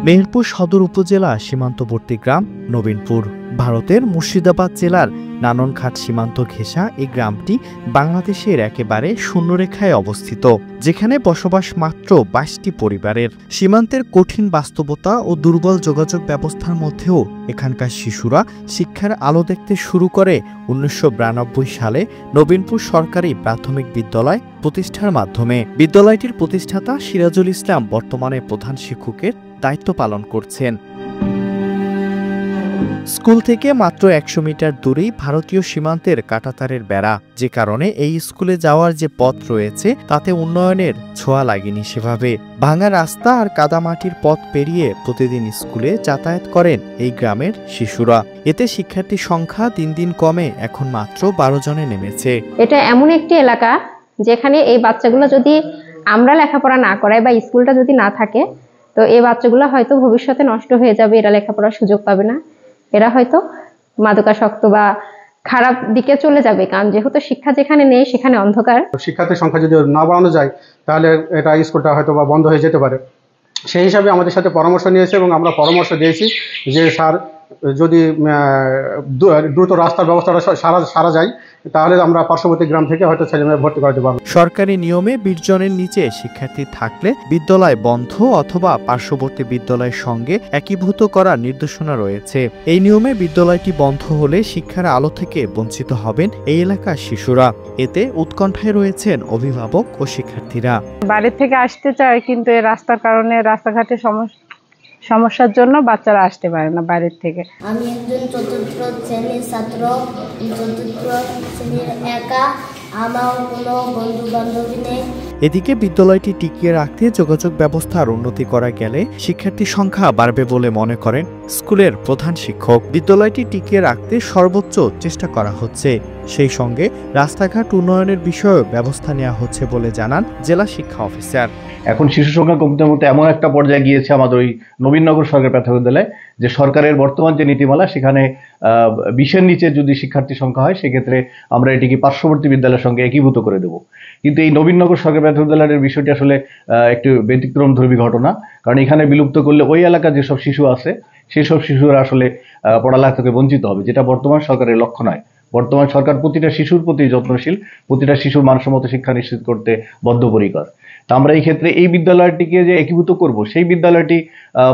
মেহেরপুর সদর উপজেলা সীমান্তবর্তী গ্রাম নবীনপুর। ভারতের মুর্শিদাবাদ জেলার নাননঘাট সীমান্ত ঘেঁষা এই গ্রামটি বাংলাদেশের একেবারে শূন্যরেখায় অবস্থিত, যেখানে বসবাস মাত্র 22টি পরিবারের। সীমান্তের কঠিন বাস্তবতা ও দুর্বল যোগাযোগ ব্যবস্থার মধ্যেও এখানকার শিশুরা শিক্ষার আলো দেখতে শুরু করে 1992 সালে নবীনপুর সরকারি প্রাথমিক বিদ্যালয় প্রতিষ্ঠার মাধ্যমে। বিদ্যালয়টির প্রতিষ্ঠাতা সিরাজুল ইসলাম বর্তমানে প্রধান শিক্ষকের দায়িত্ব পালন করছেন। স্কুল থেকে মাত্র 100 মিটার দূরেই ভারতীয় সীমান্তের কাঁটাতারের বেড়া, যে কারণে এই স্কুলে যাওয়ার যে পথ রয়েছে তাতে উন্নয়নের ছোঁয়া লাগেনি সেভাবে। ভাঙা রাস্তা আর কাদামাটির পথ পেরিয়ে প্রতিদিন স্কুলে যাতায়াত করেন এই গ্রামের শিশুরা। এতে শিক্ষার্থীর সংখ্যা দিন দিন কমে এখন মাত্র 12 জনে নেমেছে। এটা এমন একটি এলাকা যেখানে এই বাচ্চাগুলো যদি আমরা লেখাপড়া না করাই বা স্কুলটা যদি না থাকে, তো এই বাচ্চাগুলো হয়তো ভবিষ্যতে নষ্ট হয়ে যাবে, এরা লেখাপড়ার সুযোগ পাবে না, এরা হয়তো মাদকাসক্ত বা খারাপ দিকে চলে যাবে। কারণ যেহেতু শিক্ষা যেখানে নেই সেখানে অন্ধকার। শিক্ষার্থীর সংখ্যা যদি না বাড়ানো যায় তাহলে এটা স্কুলটা হয়তো বা বন্ধ হয়ে যেতে পারে। সেই হিসাবে আমাদের সাথে পরামর্শ নিয়েছে এবং আমরা পরামর্শ দিয়েছি যে স্যার, যদি দ্রুত রাস্তার ব্যবস্থাটা সারা যায় তাহলে আমরা পার্শ্ববর্তী গ্রাম থেকে হয়তো ছেলেমেয়ে ভর্তি করাতে পারবো। সরকারি নিয়মে 20 জনের নিচে শিক্ষার্থী থাকলে বিদ্যালয় বন্ধ অথবা পার্শ্ববর্তী বিদ্যালয়ের সঙ্গে একীভূত করার নির্দেশনা রয়েছে। এই নিয়মে বিদ্যালয়টি বন্ধ হলে শিক্ষার আলো থেকে বঞ্চিত হবেন এই এলাকার শিশুরা। এতে উৎকণ্ঠায় রয়েছেন অভিভাবক ও শিক্ষার্থীরা। বাড়ি থেকে আসতে চায়, কিন্তু এই রাস্তার কারণে রাস্তাঘাটে সমস্যার জন্য বাচ্চারা আসতে পারে না বাইরের থেকে। আমি একজন চতুর্থ শ্রেণীর ছাত্র, চতুর্থ শ্রেণীর একা, আমার কোনো বন্ধু বান্ধবী নেই। এদিকে বিদ্যালয়টি টিকিয়ে রাখতে যোগাযোগ ব্যবস্থার উন্নতি করা গেলে শিক্ষার্থীর সংখ্যা বাড়বে বলে মনে করেন স্কুলের প্রধান শিক্ষক। বিদ্যালয়টি টিকিয়ে রাখতে সর্বোচ্চ চেষ্টা করা হচ্ছে, সেই সঙ্গে রাস্তাঘাট উন্নয়নের বিষয়েও ব্যবস্থা নেওয়া হচ্ছে বলে জানান জেলা শিক্ষা অফিসার। এখন শিশু সংখ্যা কমতে কমতে এমন একটা পর্যায়ে গিয়েছে আমাদের ওই নবীননগর সরকারি প্রাথমিক বিদ্যালয়, যে সরকারের বর্তমান যে নীতিমালা সেখানে 20-এর নিচে যদি শিক্ষার্থী সংখ্যা হয় সেক্ষেত্রে আমরা এটিকে পার্শ্ববর্তী বিদ্যালয়ের সঙ্গে একীভূত করে দেব। কিন্তু এই নবীননগর সরকারি প্রাথমিক বিদ্যালয়ের বিষয়টি আসলে একটু ব্যতিক্রমধর্মী ঘটনা, কারণ এখানে বিলুপ্ত করলে ওই এলাকার যেসব শিশু আছে সেসব শিশুরা আসলে পড়ালেখা থেকে বঞ্চিত হবে, যেটা বর্তমান সরকারের লক্ষ্য নয়। বর্তমান সরকার প্রতিটা শিশুর প্রতি যত্নশীল, প্রতিটা শিশুর মানসম্মত শিক্ষা নিশ্চিত করতে বদ্ধপরিকর। তা আমরা এই ক্ষেত্রে এই বিদ্যালয়টিকে যে একীভূত করব, সেই বিদ্যালয়টি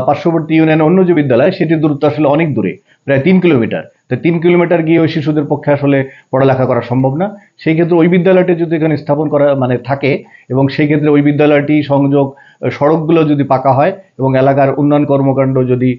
পার্শ্ববর্তী ইউনিয়নের অন্য যে বিদ্যালয় সেটির দূরত্ব আসলে অনেক দূরে, প্রায় 3 কিলোমিটার। তো 3 কিলোমিটার গিয়ে ওই শিশুদের পক্ষে আসলে পড়ালেখা করা সম্ভব না। সেই ক্ষেত্রে ওই বিদ্যালয়টি যদি এখানে স্থাপন করা থাকে এবং সেই ক্ষেত্রে ওই বিদ্যালয়টি সংযোগ সড়কগুলো যদি পাকা হয় এবং এলাকার উন্নয়ন কর্মকাণ্ড যদি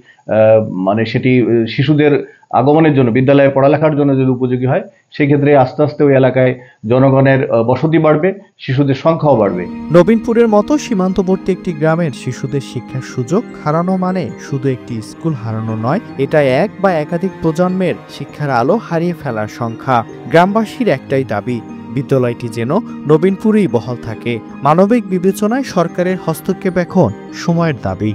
সেটি শিশুদের আগমনের জন্য, বিদ্যালয়ে পড়ালেখার জন্য যদি উপযোগী হয়, সেক্ষেত্রে আস্তে আস্তে ওই এলাকায় জনগণের বসতি বাড়বে, শিশুদের সংখ্যাও বাড়বে। নবীনপুরের মতো সীমান্তবর্তী একটি গ্রামের শিশুদের শিক্ষার সুযোগ হারানো মানে শুধু একটি স্কুল হারানো নয়, এটা এক বা একাধিক প্রজন্মের শিক্ষার আলো হারিয়ে ফেলার সংখ্যা। গ্রামবাসীর একটাই দাবি, বিদ্যালয়টি যেন নবীনপুরেই বহাল থাকে। মানবিক বিবেচনায় সরকারের হস্তক্ষেপ এখন সময়ের দাবি।